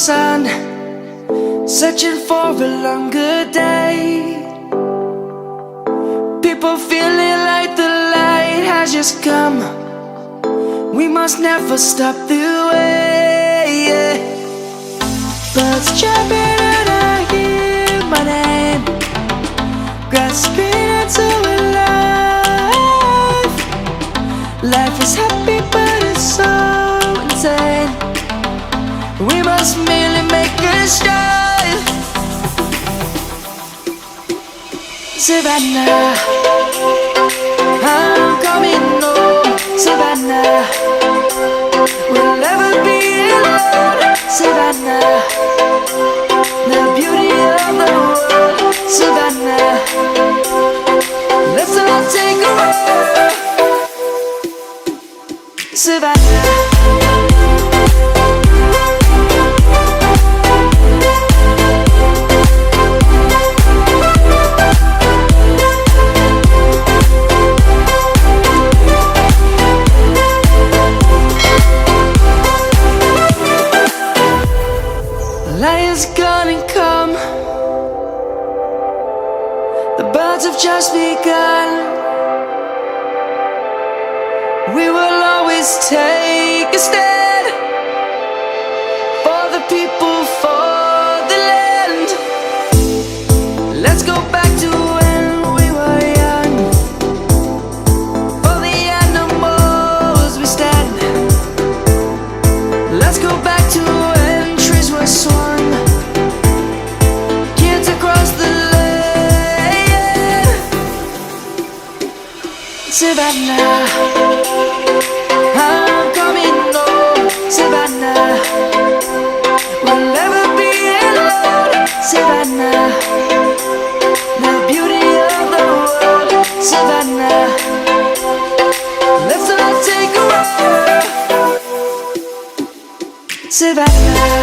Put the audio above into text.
sun, searching for a longer day. People feeling like the light has just come. We must never stop the way. Birds chirping and I hear my name, grasping into a life. Life is happy but it's so insane. We must merely make a start. Savannah, I'm coming home. Savannah, we'll never be alone. Savannah, the beauty of the world. Savannah, let's all take a walk. Savannah. Lion's gonna come. The birds have just begun. We will always take a stand for the people, for the land. Let's go back to when we were young. For the animals we stand. Let's go back to when trees were swung. Savannah, I'm coming home. Savannah, we'll never be alone. Savannah, the beauty of the world. Savannah, let's all take a walk. Savannah.